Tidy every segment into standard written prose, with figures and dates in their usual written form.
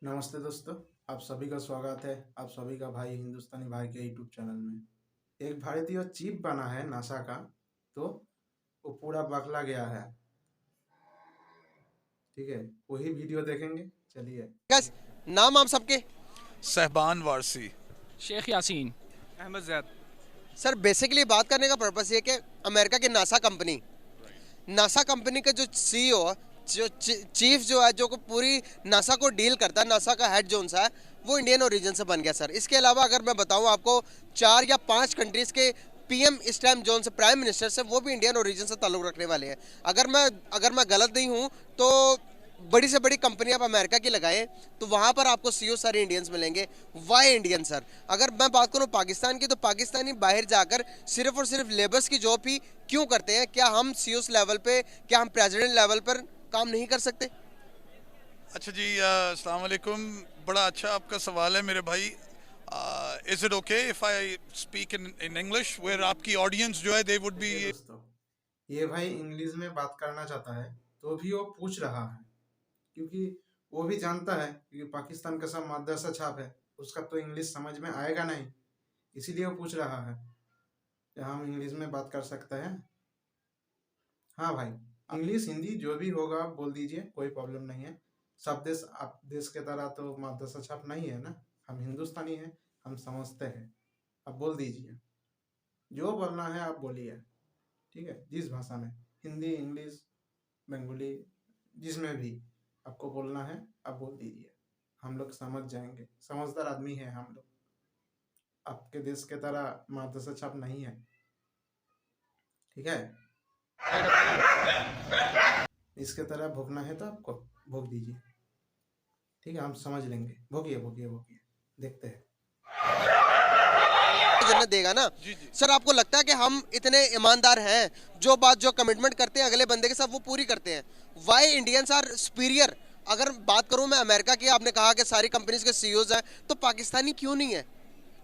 नमस्ते दोस्तों, आप सभी का स्वागत है। आप सभी का भाई हिंदुस्तानी भाई के यूट्यूब चैनल में। एक भारतीय चिप बना है नासा का, तो वो पूरा बखला गया है। ठीक है, वही वीडियो देखेंगे। चलिए। गैस, नाम आप सबके। सहबान वारसी। शेख यासीन। अहमद ज़ैद। सर बेसिकली बात करने का पर्पस ये कि अमेरिका की नासा कंपनी का जो सीईओ, जो चीफ जो है, जो को पूरी नासा को डील करता है, नासा का हेड जोन सा है, वो इंडियन ओरिजिन से बन गया सर। इसके अलावा अगर मैं बताऊं आपको, 4 या 5 कंट्रीज के पीएम इस टाइम जोन से, प्राइम मिनिस्टर से, वो भी इंडियन ओरिजिन से ताल्लुक रखने वाले हैं। अगर मैं गलत नहीं हूं तो बड़ी से बड़ी कंपनी आप अमेरिका की लगाएं तो वहां पर आपको सीईओ सारे इंडियंस मिलेंगे। Why Indian sir? अगर मैं बात करूं पाकिस्तान की, तो पाकिस्तानी बाहर जाकर सिर्फ और सिर्फ लेबर्स की जॉब ही क्यों करते हैं? क्या हम सीईओ लेवल पे, क्या हम प्रेसिडेंट लेवल पर काम नहीं कर सकते? अच्छा जी, अस्सलाम वालेकुम। बड़ा अच्छा आपका सवाल है मेरे भाई। Is it okay if I speak in English where आपकी ऑडियंस जो है दे वुड बी। देखिए दोस्तों, ये भाई इंग्लिश में बात करना चाहता है, तो भी वो पूछ रहा है, क्योंकि वो भी जानता है कि पाकिस्तान का सब माद्रासा छाप है, उसका तो इंग्लिश समझ में आएगा नहीं। इसीलिए वो पूछ रहा है कि हम इंग्लिश में बात कर सकते हैं। हाँ भाई, इंग्लिश हिंदी जो भी होगा आप बोल दीजिए, कोई प्रॉब्लम नहीं है। सब देश आप देश के तरह तो माद्रासा छाप नहीं है ना। हम हिंदुस्तानी हैं, हम समझते हैं। आप बोल दीजिए, जो बोलना है आप बोलिए। ठीक है, जिस भाषा में, हिंदी, इंग्लिश, बंगाली, जिसमें भी आपको बोलना है आप बोल दीजिए। हम लोग समझ जाएंगे, समझदार आदमी है हम लोग। आपके देश के तरह माद्रासा छाप नहीं है। ठीक है, इसके तरह भोगना है तो आपको भोग दीजिए। ठीक है, हम समझ लेंगे। भोगिए भोगिए भोगिए, देखते हैं। जन्नत देगा ना? जी जी। सर आपको लगता है कि हम इतने ईमानदार हैं, जो बात, जो कमिटमेंट करते हैं अगले बंदे के साथ, वो पूरी करते हैं? Why Indians are superior? अगर बात करूं मैं अमेरिका की, आपने कहा कि सारी कंपनीज के सीईओज हैं, तो पाकिस्तानी क्यों नहीं है?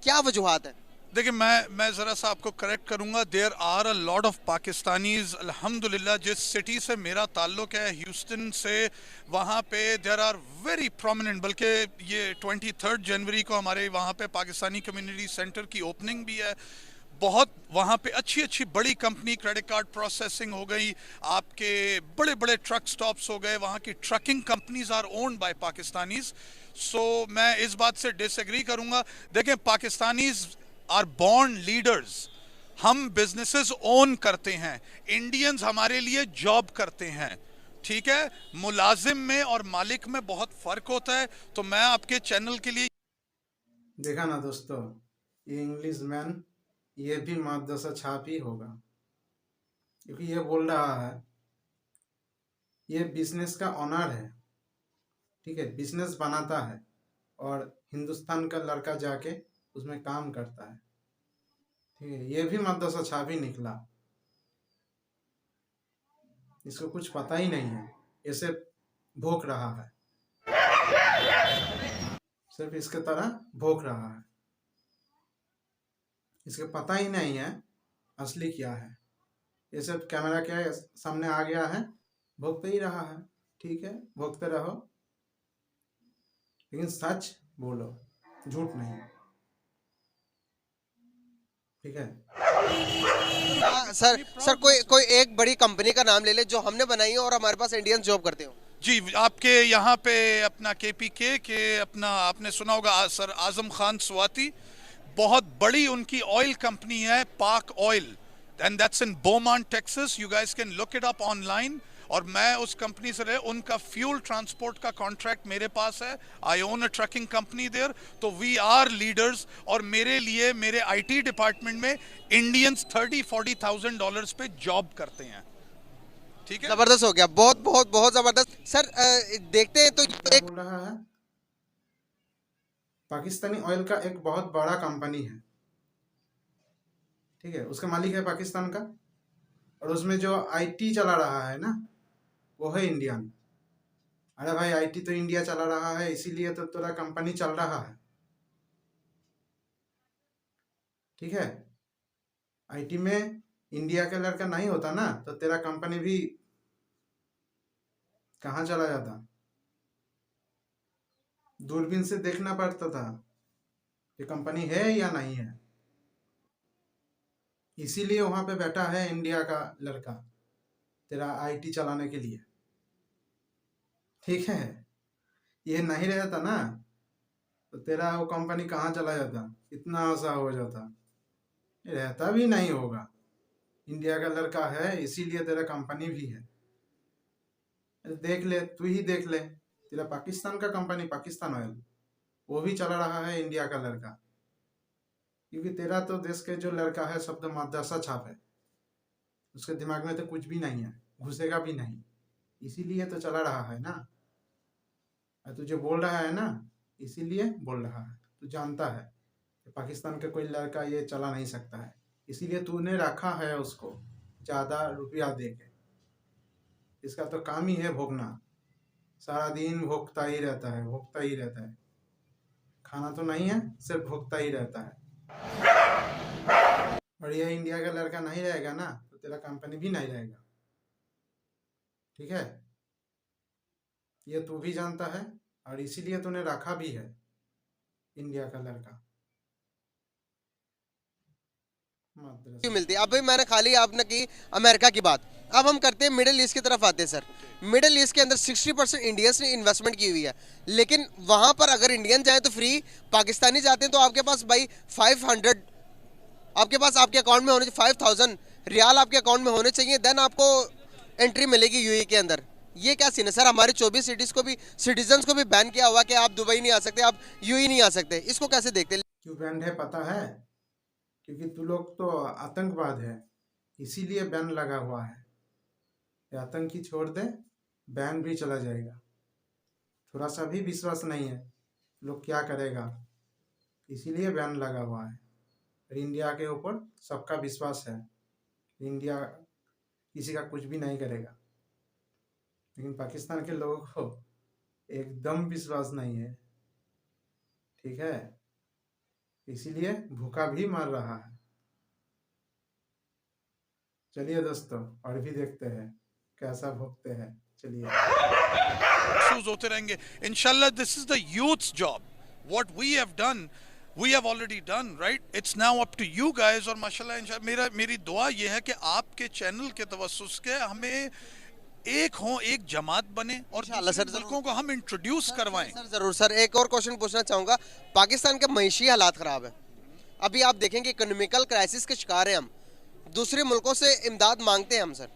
क्या वजूहात है? देखिए, मैं ज़रा सा आपको करेक्ट करूंगा। There are a lot of Pakistanis अल्हम्दुलिल्लाह। जिस सिटी से मेरा ताल्लुक है, ह्यूस्टन से, वहाँ पे देयर आर वेरी प्रोमिनेंट। बल्कि ये 23 जनवरी को हमारे वहाँ पे पाकिस्तानी कम्युनिटी सेंटर की ओपनिंग भी है। बहुत वहाँ पे अच्छी अच्छी बड़ी कंपनी, क्रेडिट कार्ड प्रोसेसिंग हो गई, आपके बड़े बड़े ट्रक स्टॉप्स हो गए, वहाँ की trucking companies are owned by Pakistanis. So मैं इस बात से डिसएग्री करूँगा। देखें, पाकिस्तानीज आर बॉर्न लीडर्स। हम बिजनेसेस ओन करते हैं, इंडियंस हमारे लिए जॉब करते हैं। ठीक है, मुलाजिम में और मालिक में बहुत फ़र्क होता है। तो मैं आपके चैनल के लिए देखा ना दोस्तों, ये इंग्लिश मैन, ये भी माद्रासा छाप ही होगा, क्योंकि ये बोल रहा है ये बिजनेस का ऑनर है। ठीक है, बिजनेस बनाता है और हिंदुस्तान का लड़का जाके उसमें काम करता है। ठीक है, ये भी माद्रासा छाप ही निकला। इसको कुछ पता ही नहीं है, ऐसे भोंक रहा है, सिर्फ इसके तरह भोंक रहा है। इसके पता ही नहीं है असली क्या है। ये सब कैमरा के सामने आ गया है, भोंकते ही रहा है। ठीक है, भोंकते रहो, लेकिन सच बोलो, झूठ नहीं। ठीक है। सर सर कोई कोई एक बड़ी कंपनी का नाम ले ले जो हमने बनाई है और हमारे पास इंडियंस जॉब करते हो। जी, आपके यहाँ पे अपना केपीके के अपना आपने सुना होगा, सर आजम खान स्वाति। बहुत बड़ी उनकी ऑयल कंपनी है, Pak oil, and that's in Bowman Texas. You guys can look it up online. और मैं उस कंपनी से रहे, उनका फ्यूल ट्रांसपोर्ट का कॉन्ट्रैक्ट मेरे पास है। I own a trucking company there. तो वी आर लीडर्स। और मेरे लिए, मेरे आईटी डिपार्टमेंट में इंडियंस $30-40,000 पे जॉब करते हैं। ठीक है, जबरदस्त हो गया, बहुत बहुत बहुत जबरदस्त। सर देखते हैं तो क्या एक बोल रहा है? पाकिस्तानी ऑयल का एक बहुत बड़ा कंपनी है। ठीक है, उसका मालिक है पाकिस्तान का, और उसमें जो आईटी चला रहा है ना, वो है इंडियन। अरे भाई, आईटी तो इंडिया चला रहा है, इसीलिए तो तेरा कंपनी चल रहा है। ठीक है, आईटी में इंडिया का लड़का नहीं होता ना, तो तेरा कंपनी भी कहाँ चला जाता। दूरबीन से देखना पड़ता था कि कंपनी है या नहीं है। इसीलिए वहां पे बैठा है इंडिया का लड़का तेरा आईटी चलाने के लिए, ठीक है। ये नहीं रहता ना तो तेरा वो कंपनी कहाँ चला जाता, इतना आशा हो जाता, रहता भी नहीं होगा। इंडिया का लड़का है इसीलिए तेरा कंपनी भी है। अरे देख ले, तू ही देख ले, तेरा पाकिस्तान का कंपनी पाकिस्तान ऑयल वो भी चला रहा है इंडिया का लड़का, क्योंकि तेरा तो देश के जो लड़का है सब तो माद्रासा छाप है, उसके दिमाग में तो कुछ भी नहीं है, घुसेगा भी नहीं, इसीलिए तो चला रहा है ना। और तू जो बोल रहा है ना इसीलिए बोल रहा है, तू जानता है कि पाकिस्तान का कोई लड़का ये चला नहीं सकता है, इसीलिए तूने रखा है उसको ज़्यादा रुपया दे के। इसका तो काम ही है भोगना, सारा दिन भोगता ही रहता है, भोगता ही रहता है, खाना तो नहीं है, सिर्फ भोगता ही रहता है। और ये इंडिया का लड़का नहीं रहेगा ना तो तेरा कंपनी भी नहीं रहेगा, ठीक है। ये तू भी जानता है और इसीलिए तूने रखा भी है इंडिया का लड़का। क्यों मिलती है। अब भाई मैंने खाली आपने की अमेरिका की बात, अब हम करते हैं मिडिल ईस्ट की तरफ आते हैं सर। मिडिल ईस्ट के अंदर 60% इंडियंस ने इन्वेस्टमेंट की हुई है, लेकिन वहां पर अगर इंडियन जाए तो फ्री, पाकिस्तानी जाते हैं तो आपके पास भाई 500, आपके पास आपके अकाउंट में होने चाहिए 5000 रियाल आपके अकाउंट में होने चाहिए, देन आपको एंट्री मिलेगी यूएई के अंदर। ये क्या सीन है सर, हमारे 24 सिटीज को भी, सिटीजन्स को भी बैन किया हुआ कि आप दुबई नहीं आ सकते, आप यूएई नहीं आ सकते, इसको कैसे देखते हैं? क्यों बैन है पता है? क्योंकि तू लोग तो आतंकवाद है, इसीलिए बैन लगा हुआ है। ये आतंकी छोड़ दे, बैन भी चला जाएगा। थोड़ा सा भी विश्वास नहीं है लोग क्या करेगा, इसीलिए बैन लगा हुआ है। और इंडिया के ऊपर सबका विश्वास है, इंडिया किसी का कुछ भी नहीं करेगा, लेकिन पाकिस्तान के लोगों को एकदम विश्वास नहीं है, ठीक है। इसीलिए भूखा भी मर रहा है। चलिए दोस्तों और भी देखते हैं कैसा भोगते हैं, चलिए। महसूस होते रहेंगे इंशाल्लाह। This is the youth's job, what we have done we have already done, right? It's now up to you guys. और माशाल्लाह इंशाल्लाह मेरी दुआ ये है कि आपके चैनल के तवस्सुस के हमें एक हो, एक जमात बने और सर मुल्कों को हम इंट्रोड्यूस करवाएं। सर जरूर सर, एक और क्वेश्चन पूछना चाहूँगा। पाकिस्तान के मईशी हालात ख़राब है, अभी आप देखेंगे इकोनॉमिकल क्राइसिस के शिकार हैं हम, दूसरे मुल्कों से इमदाद मांगते हैं हम सर,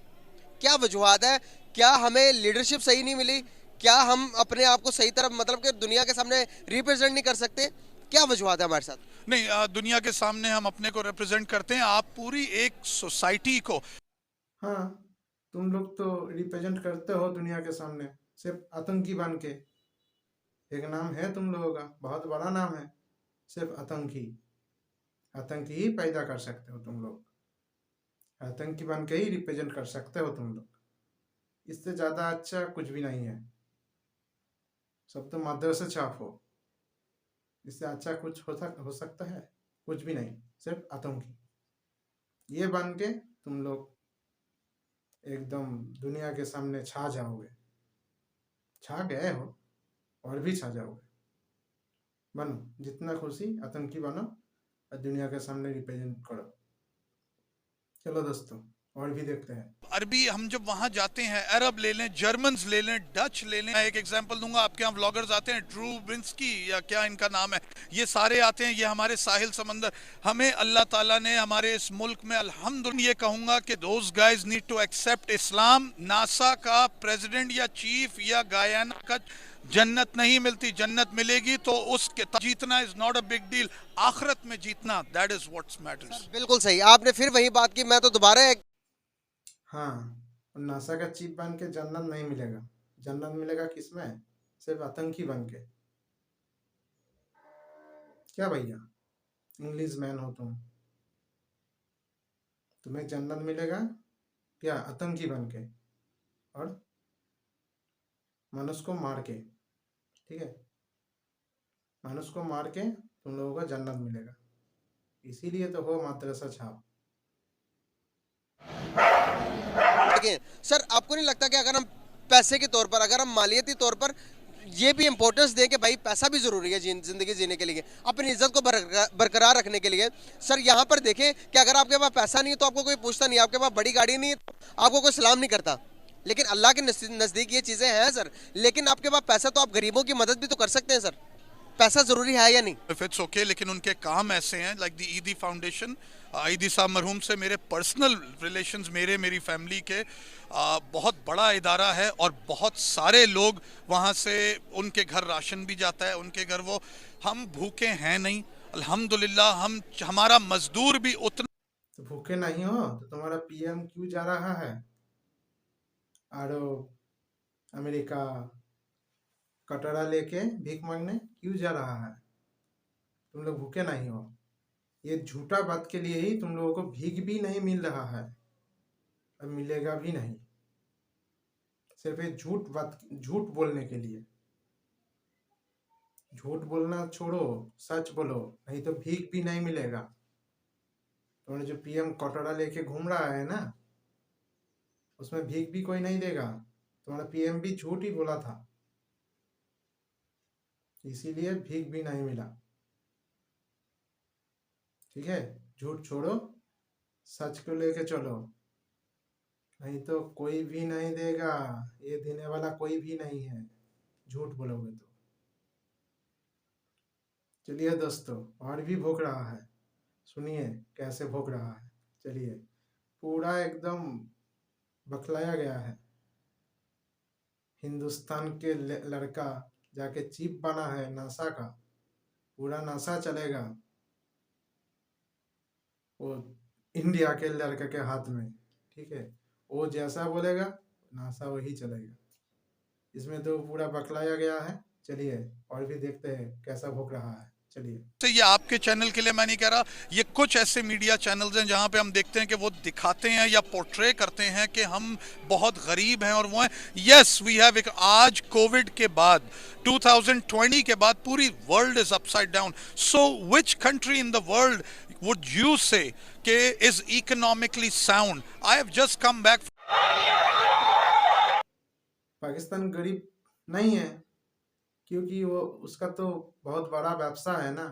क्या वजूहत है? क्या हमें लीडरशिप सही नहीं मिली? क्या हम अपने आप को सही तरह मतलब कि दुनिया के सामने रिप्रेजेंट नहीं कर सकते? क्या वजूहत है हमारे साथ? नहीं, दुनिया के सामने हम अपने को रिप्रेजेंट करते हैं, आप पूरी एक सोसाइटी को। हाँ, तुम लोग तो रिप्रेजेंट करते हो दुनिया के सामने सिर्फ आतंकी बन के। एक नाम है तुम लोगों का, बहुत बड़ा नाम है, सिर्फ आतंकी। आतंकी ही पैदा कर सकते हो तुम लोग, आतंकी बन के ही रिप्रेजेंट कर सकते हो तुम लोग। इससे ज़्यादा अच्छा कुछ भी नहीं है, सब तो मदरसे छाप हो, इससे अच्छा कुछ हो सकता है? कुछ भी नहीं, सिर्फ आतंकी। ये बन के तुम लोग एकदम दुनिया के सामने छा जाओगे, छा गए हो और भी छा जाओगे। बनो, जितना खुशी आतंकी बनो और दुनिया के सामने रिप्रेजेंट करो। चलो दोस्तों और भी देखते हैं। अरबी हम जब वहां जाते हैं, अरब ले लें, जर्मन्स ले लें, डच ले लें। एक एग्जांपल दूंगा, आपके यहाँ व्लॉगर्स आते हैं, ड्रू ब्रिंस्की या क्या इनका नाम है, ये सारे आते हैं, ये हमारे साहिल समंदर। हमें अल्लाह ताला ने हमारे इस मुल्क में अल्हम्दुलिल्लाह, ये कहूंगा कि those guys need to accept Islam. NASA का प्रेसिडेंट या चीफ या गायाना का जन्नत नहीं मिलती, जन्नत मिलेगी तो उसके जीतना is not a big deal, आखिरत में जीतना दैट इज व्हाट्स मैटर्स। बिल्कुल सही, आपने फिर वही बात की, मैं तो दोबारा हाँ, और नासा का चीफ बन के जन्नत नहीं मिलेगा। जन्नत मिलेगा किसमें? सिर्फ आतंकी बन के। क्या भैया, इंग्लिश मैन हो तुम, तुम्हें जन्नत मिलेगा क्या आतंकी बन के और मनुष्य को मार के, ठीक है। मनुष्य को मार के तुम लोगों को जन्नत मिलेगा, इसीलिए तो हो मदरसा छाप। सर आपको नहीं लगता कि अगर हम पैसे के तौर पर, अगर हम मालियती तौर पर ये भी इम्पोर्टेंस दें कि भाई पैसा भी ज़रूरी है ज़िंदगी जीने के लिए, अपनी इज्जत को बरकरार रखने के लिए। सर यहाँ पर देखें कि अगर आपके पास पैसा नहीं है तो आपको कोई पूछता नहीं, आपके पास बड़ी गाड़ी नहीं है तो आपको कोई सलाम नहीं करता, लेकिन अल्लाह के नज़दीक ये चीज़ें हैं सर। लेकिन आपके पास पैसा तो आप गरीबों की मदद भी तो कर सकते हैं सर, पैसा ज़रूरी है या नहीं? इफ इट्स ओके, लेकिन उनके काम ऐसे हैं, लाइक द ईदी फाउंडेशन, ईदी साहब मरहूम से मेरे पर्सनल रिलेशंस, मेरी फैमिली के बहुत बड़ा इदारा है और बहुत सारे लोग वहाँ से, उनके घर राशन भी जाता है, उनके घर वो, हम भूखे हैं नहीं अल्हम्दुलिल्लाह। हमारा मजदूर भी उतना। तो भूखे नहीं हो तो तुम्हारा पीएम क्यों जा रहा है अरब, अमेरिका, कटोरा लेके भीख मांगने क्यों जा रहा है? तुम लोग भूखे नहीं हो, ये झूठा बात के लिए ही तुम लोगों को भीख भी नहीं मिल रहा है और मिलेगा भी नहीं, सिर्फ ये झूठ बोलने के लिए। झूठ बोलना छोड़ो, सच बोलो, नहीं तो भीख भी नहीं मिलेगा। तुम्हारे जो पीएम कटोरा लेके घूम रहा है ना, उसमें भीख भी कोई नहीं देगा। तुम्हारा पीएम भी झूठ ही बोला था, इसीलिए भीख भी नहीं मिला। ठीक है, झूठ छोड़ो, सच को लेके चलो, नहीं तो कोई भी नहीं देगा, ये देने वाला कोई भी नहीं है झूठ बोलोगे तो। चलिए दोस्तों, और भी भोग रहा है, सुनिए कैसे भोग रहा है। चलिए, पूरा एकदम बखलाया गया है। हिंदुस्तान के लड़का जाके चीफ बना है नासा का, पूरा नासा चलेगा वो इंडिया के लड़के के हाथ में। ठीक है, वो जैसा बोलेगा नासा वही चलेगा। इसमें तो पूरा बखलाया गया है। चलिए और भी देखते हैं कैसा भोग रहा है। चलिए, से ये आपके चैनल के लिए मैं नहीं कह रहा, ये कुछ ऐसे मीडिया चैनल्स हैं जहां पे हम देखते हैं कि वो दिखाते हैं या पोर्ट्रे करते हैं कि हम बहुत गरीब हैं और वो हैं। यस वी हैव, आज कोविड के बाद 2020 के बाद पूरी world is upside down. So which country in the world would you से कि is economically sound? I have just come back. Pakistan गरीब नहीं है, क्योंकि वो उसका तो बहुत बड़ा व्यवसाय है ना।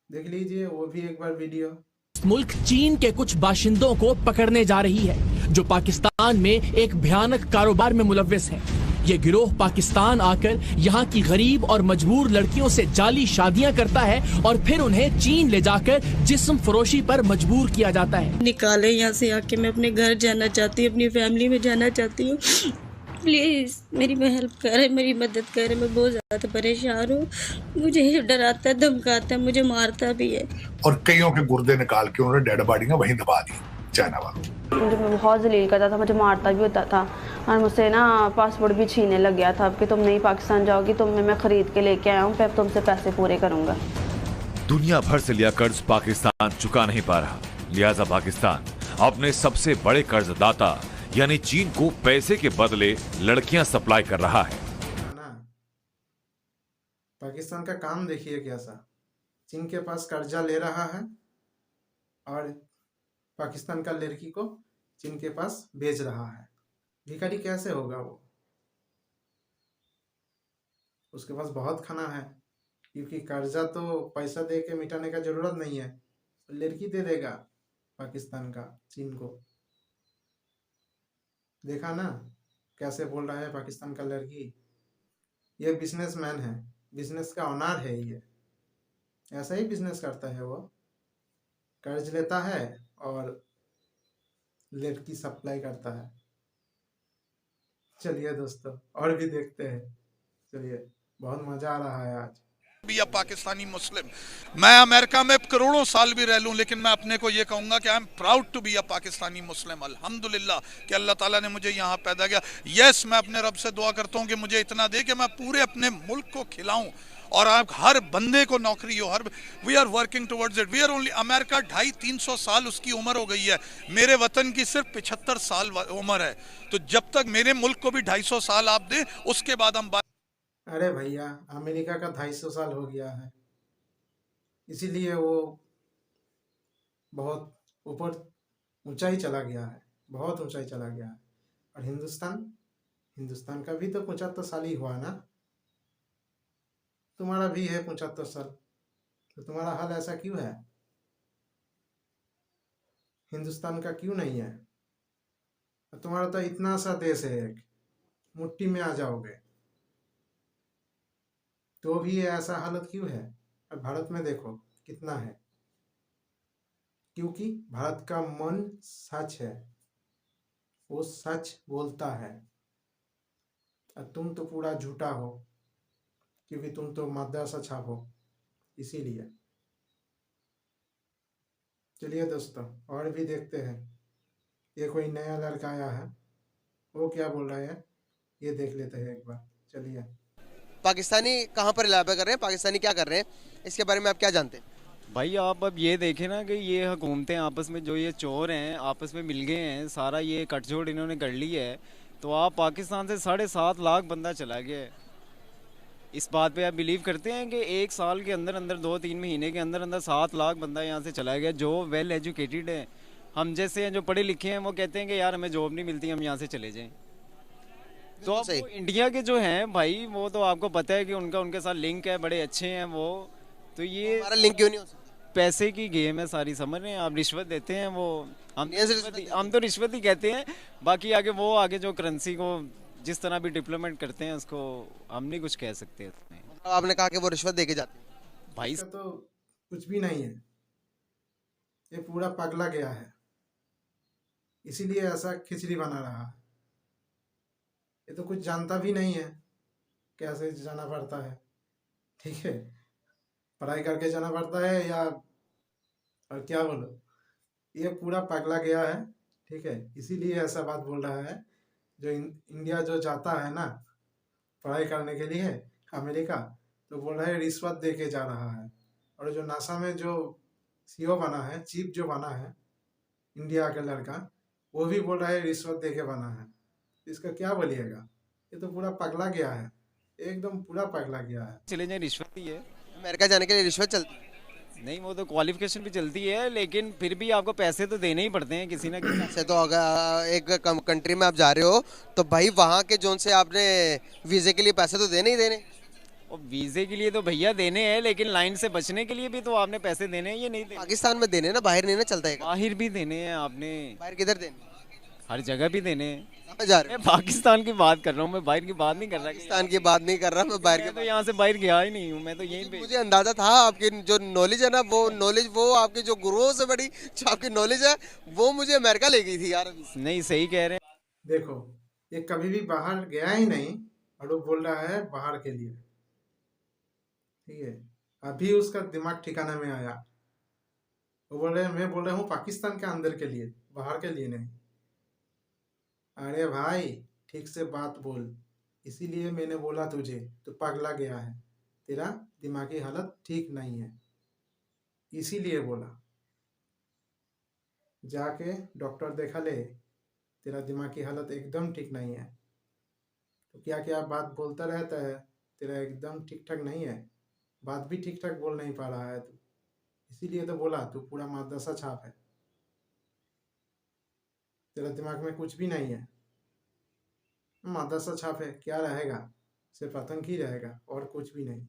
देख लीजिए वो भी एक बार वीडियो। मुल्क चीन के कुछ बाशिंदों को पकड़ने जा रही है जो पाकिस्तान में एक भयानक कारोबार में मुलव्विस है। ये गिरोह पाकिस्तान आकर यहाँ की गरीब और मजबूर लड़कियों से जाली शादियां करता है और फिर उन्हें चीन ले जाकर जिस्म फरोशी पर मजबूर किया जाता है। निकाले यहाँ से आके, मैं अपने घर जाना चाहती हूँ, अपनी फैमिली में जाना चाहती हूँ। प्लीज़ मेरी हेल्प करे, मेरी मदद करे, मैं बहुत ज़्यादा परेशान हूँ। मुझे डराता है, धमकाता है, मुझे मारता भी है और कईयों के गुर्दे निकाल के उन्होंने डेड बॉडियां वहीं दबा दी चाइना वालों। मुझे बहुत जलील करता था, मुझे मारता भी होता था और मुझसे ना पासपोर्ट भी छीनने लग गया था कि तुम नहीं पाकिस्तान जाओगी, मैं खरीद के लेके आया हूँ, फिर तुमसे पैसे पूरे करूँगा। दुनिया भर से लिया कर्ज पाकिस्तान चुका नहीं पा रहा, लिहाजा पाकिस्तान अपने सबसे बड़े कर्जदाता यानी चीन को पैसे के बदले लड़कियां सप्लाई कर रहा है। ना, पाकिस्तान का काम देखिए कैसा, चीन के पास कर्जा ले रहा है और पाकिस्तान का लड़की को चीन के पास भेज रहा है। भिखारी कैसे होगा वो? उसके पास बहुत खाना है, क्योंकि कर्जा तो पैसा दे के मिटाने का जरूरत नहीं है, लड़की दे देगा पाकिस्तान का चीन को। देखा ना कैसे बोल रहा है पाकिस्तान का लड़की। ये बिजनेसमैन है, बिजनेस का ऑनर है, ये ऐसा ही बिजनेस करता है। वो कर्ज लेता है और लड़की सप्लाई करता है। चलिए दोस्तों और भी देखते हैं। चलिए, बहुत मजा आ रहा है आज। भी या पाकिस्तानी मुस्लिम, मैं अमेरिका में करोड़ों साल भी रह लूं, लेकिन मैं अपने को ये कहूंगा कि I am proud to be a Pakistani Muslim. अल्हम्दुलिल्लाह कि अल्लाह ताला ने मुझे यहाँ पैदा किया। यस, मैं अपने रब से दुआ करता हूँ कि मुझे इतना दे कि मैं पूरे अपने मुल्क को खिलाऊं और आप हर बंदे को नौकरी हो। We are working towards it. We are only, America 250-300 साल उसकी उम्र हो गई है, मेरे वतन की सिर्फ 75 साल उम्र है। तो जब तक मेरे मुल्क को भी 250 साल आप दें, उसके बाद हम अरे भैया, अमेरिका का 250 साल हो गया है, इसीलिए वो बहुत ऊपर ऊंचाई चला गया है, बहुत ऊंचाई चला गया है। और हिंदुस्तान का भी तो 75 साल ही हुआ ना, तुम्हारा भी है 75 साल, तो तुम्हारा हाल ऐसा क्यों है? हिंदुस्तान का क्यों नहीं है? तुम्हारा तो इतना सा देश है, एक मुट्ठी में आ जाओगे, तो भी ये ऐसा हालत क्यों है? और भारत में देखो कितना है, क्योंकि भारत का मन सच है, वो सच बोलता है, और तुम तो पूरा झूठा हो, क्योंकि तुम तो मदरसा छाप हो, इसीलिए। चलिए दोस्तों, और भी देखते हैं। ये कोई नया लड़का आया है, वो क्या बोल रहा है, ये देख लेते हैं एक बार। चलिए। पाकिस्तानी कहाँ पर इलाका कर रहे हैं, पाकिस्तानी क्या कर रहे हैं, इसके बारे में आप क्या जानते हैं? भाई आप अब ये देखें ना कि ये हुकूमतें आपस में जो ये चोर हैं आपस में मिल गए हैं, सारा ये कटजोड़ इन्होंने कर ली है। तो आप पाकिस्तान से 7.5 लाख बंदा चला गया है। इस बात पे आप बिलीव करते हैं कि एक साल के अंदर अंदर 2-3 महीने के अंदर अंदर 7 लाख बंदा यहाँ से चला गया, जो वेल एजुकेटेड है, हम जैसे हैं जो पढ़े लिखे हैं, वो कहते हैं कि यार हमें जॉब नहीं मिलती, हम यहाँ से चले जाएं। तो अब सही। वो इंडिया के जो हैं भाई, वो तो आपको पता है कि उनका उनके साथ लिंक है, बड़े अच्छे हैं वो। तो ये हमारा लिंक क्यों नहीं हो सकता? पैसे की गेम है सारी, समझ रहे हैं आप? रिश्वत देते हैं वो, हम तो रिश्वत ही कहते हैं। बाकी आगे वो आगे जो करेंसी को जिस तरह भी डिप्लोमेट करते हैं, उसको हम नहीं कुछ कह सकते उसमें। मतलब आपने कहा कि वो रिश्वत दे के जाते हैं। भाई इसका तो कुछ भी नहीं है, ये पूरा पगला गया है, इसीलिए ऐसा खिचड़ी बना रहा है। ये तो कुछ जानता भी नहीं है कैसे जाना पड़ता है, ठीक है? पढ़ाई करके जाना पड़ता है या और क्या बोलो, ये पूरा पगला गया है, ठीक है? इसीलिए ऐसा बात बोल रहा है। जो इंडिया जो जाता है ना पढ़ाई करने के लिए अमेरिका, तो बोल रहा है रिश्वत दे के जा रहा है। और जो नासा में जो सीईओ बना है, चीफ जो बना है इंडिया का लड़का, वो भी बोल रहा है रिश्वत दे के बना है। इसका क्या बोलिएगा? ये तो पूरा पगला गया है, एकदम पूरा पगला गया है। चले जाए रिश्वत ही है। अमेरिका जाने के लिए रिश्वत चलती है? नहीं, वो तो क्वालिफिकेशन भी चलती है, लेकिन फिर भी आपको पैसे तो देने ही पड़ते हैं किसी ना किसी। ऐसे तो अगर एक कंट्री में आप जा रहे हो तो भाई वहाँ के जोन से आपने वीजे के लिए पैसे तो देने ही देने। और वीजे के लिए तो भैया देने हैं, लेकिन लाइन से बचने के लिए भी तो आपने पैसे देने हैं, ये नहीं देने। पाकिस्तान में देने ना, बाहर नहीं ना चलता है। बाहर भी देने हैं आपने, बाहर किधर देने? हर जगह भी देने हैं। कहाँ जा रहे मैं पाकिस्तान की बात कर रहा हूँ, मैं बाहर की बात नहीं कर रहा। पाकिस्तान की बात नहीं कर रहा मैं, बाहर मैं की तो यहाँ से बाहर गया ही नहीं हूँ, मैं तो यहीं पे। मुझे अंदाजा था आपकी जो नॉलेज है ना, वो नॉलेज, वो आपकी जो गुरुओं से बड़ी जो आपकी नॉलेज है, वो मुझे अमेरिका ले गई थी यार अभी। नहीं, सही कह रहे हैं। देखो, ये कभी भी बाहर गया ही नहीं और वो बोल रहा है बाहर के लिए, ठीक है? अभी उसका दिमाग ठिकाने में आया, वो बोल रहे हैं मैं बोल रहा हूँ पाकिस्तान के अंदर के लिए, बाहर के लिए नहीं। अरे भाई ठीक से बात बोल, इसीलिए मैंने बोला तुझे, तो पगला गया है, तेरा दिमागी हालत ठीक नहीं है, इसीलिए बोला। जाके डॉक्टर देखा ले, तेरा दिमागी हालत एकदम ठीक नहीं है। तो क्या क्या बात बोलता रहता है, तेरा एकदम ठीक ठाक नहीं है, बात भी ठीक ठाक बोल नहीं पा रहा है तू, इसीलिए तो बोला तू पूरा मदरसा छाप है, तेरा दिमाग में कुछ भी नहीं है। मदरसा छाप है, क्या रहेगा? सिर्फ आतंक ही रहेगा और कुछ भी नहीं।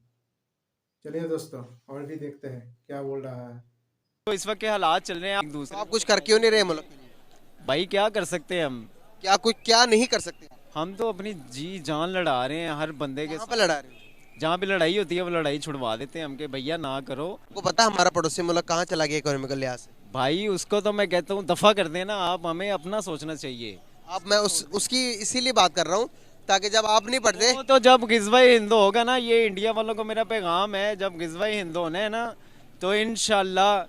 चलिए दोस्तों, और भी देखते हैं क्या बोल रहा है। तो इस वक्त के हालात चल रहे हैं एक तो दूसरे। आप कुछ कर क्यों नहीं रहे मुल्क के लिए? भाई क्या कर सकते हैं हम? क्या कुछ क्या नहीं कर सकते? हम तो अपनी जी जान लड़ा रहे हैं हर बंदे के कहाँ साथ। पे लड़ा रहे हो? जहाँ पे लड़ाई होती है वो लड़ाई छुड़वा देते हैं हम, के भैया ना करो। वो पता है हमारा पड़ोसी मुल्क कहाँ चला गया इकोनॉमिकल लिहाज से? भाई उसको तो मैं कहता हूँ दफा कर देना आप, हमें अपना सोचना चाहिए। अब मैं उसकी इसीलिए बात कर रहा हूँ ताकि जब आप नहीं पढ़ते। वो तो जब गिज़वा हिंद होगा ना, ये इंडिया वालों को मेरा पैगाम है, जब गिज़वा हिंद होना है ना, तो इंशाल्लाह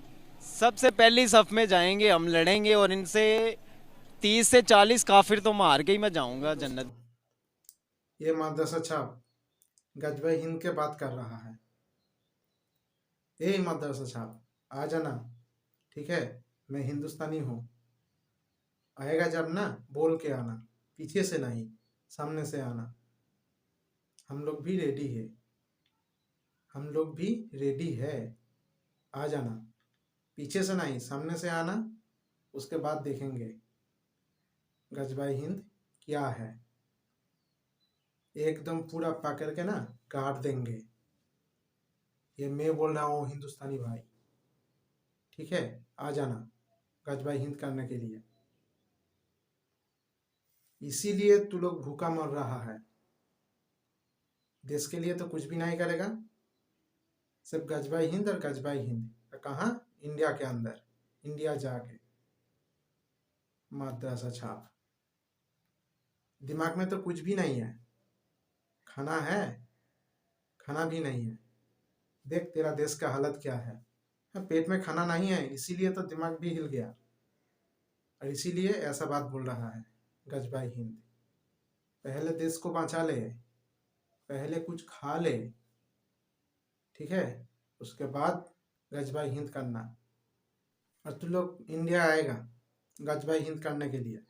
सबसे पहली सफ में जाएंगे, हम लड़ेंगे और इनसे 30 से 40 काफिर तो मार के ही मैं जाऊंगा जन्नत। ये मदरसा छाप गजबे हिंद के बात कर रहा है। यही मदरसा छाप आ जाना, ठीक है? मैं हिंदुस्तानी हूँ, आएगा जब ना बोल के आना, पीछे से नहीं सामने से आना। हम लोग भी रेडी है, हम लोग भी रेडी है, आ जाना, पीछे से नहीं सामने से आना, उसके बाद देखेंगे गजबाई हिंद क्या है। एकदम पूरा पकड़ के ना काट देंगे। ये मैं बोल रहा हूँ हिंदुस्तानी भाई, ठीक है? आ जाना गजबाई हिंद करने के लिए। इसीलिए तू लोग भूखा मर रहा है। देश के लिए तो कुछ भी नहीं करेगा, सिर्फ गजबाई हिंद और गजबाई हिंद। कहाँ? इंडिया के अंदर, इंडिया जाके माद्रासा छाप। दिमाग में तो कुछ भी नहीं है। खाना है, खाना भी नहीं है। देख तेरा देश का हालत क्या है। पेट में खाना नहीं है, इसीलिए तो दिमाग भी हिल गया, और इसीलिए ऐसा बात बोल रहा है गजबाई हिंद। पहले देश को बचा ले, पहले कुछ खा ले, ठीक है? उसके बाद गजबाई हिंद करना। और तू लोग इंडिया आएगा गजबाई हिंद करने के लिए।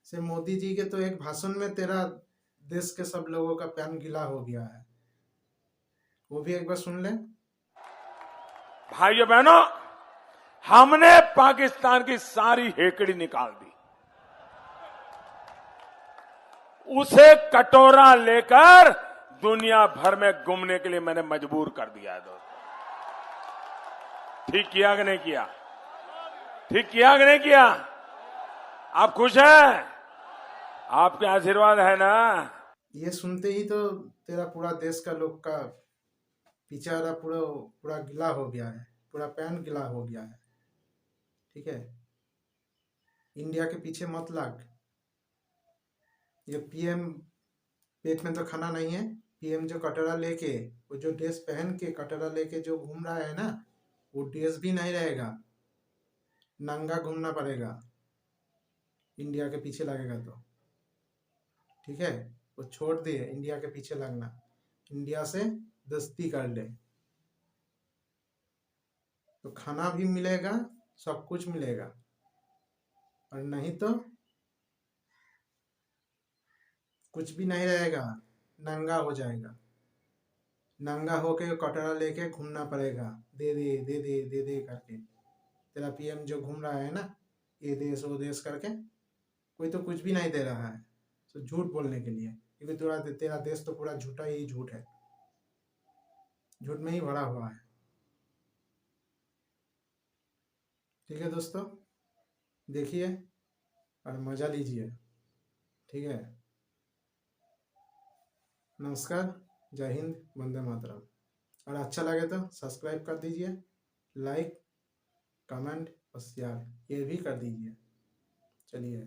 से मोदी जी के तो एक भाषण में तेरा देश के सब लोगों का पैन गीला हो गया है, वो भी एक बार सुन ले। भाइयों बहनों, हमने पाकिस्तान की सारी हेकड़ी निकाल दी। उसे कटोरा लेकर दुनिया भर में घूमने के लिए मैंने मजबूर कर दिया है दोस्तों। ठीक किया कि नहीं किया? ठीक किया कि नहीं किया? आप खुश हैं? आपके आशीर्वाद है ना? ये सुनते ही तो तेरा पूरा देश का लोग का बेचारा पूरा गिला हो गया है, पूरा पैन गिला हो गया है, ठीक है? इंडिया के पीछे मत लग। ये पीएम पेट में तो खाना नहीं है। पीएम जो कटोरा लेके, वो जो ड्रेस पहन के कटोरा लेके जो घूम रहा है ना, वो ड्रेस भी नहीं रहेगा, नंगा घूमना पड़ेगा इंडिया के पीछे लगेगा तो, ठीक है? वो छोड़ दे इंडिया के पीछे लगना, इंडिया से दोस्ती कर ले तो खाना भी मिलेगा, सब कुछ मिलेगा। और नहीं तो कुछ भी नहीं रहेगा, नंगा हो जाएगा। नंगा होके कटोरा लेके घूमना पड़ेगा, दे दे दे दे दे दे करके। तेरा पीएम जो घूम रहा है ना, ये देश वो देश करके, कोई तो कुछ भी नहीं दे रहा है, तो झूठ बोलने के लिए, क्योंकि तेरा देश तो पूरा झूठा ही झूठ है, झूठ में ही भरा हुआ है। ठीक है दोस्तों, देखिए और मजा लीजिए, ठीक है? नमस्कार, जय हिंद, वंदे मातरम। और अच्छा लगे तो सब्सक्राइब कर दीजिए, लाइक, कमेंट और शेयर ये भी कर दीजिए। चलिए।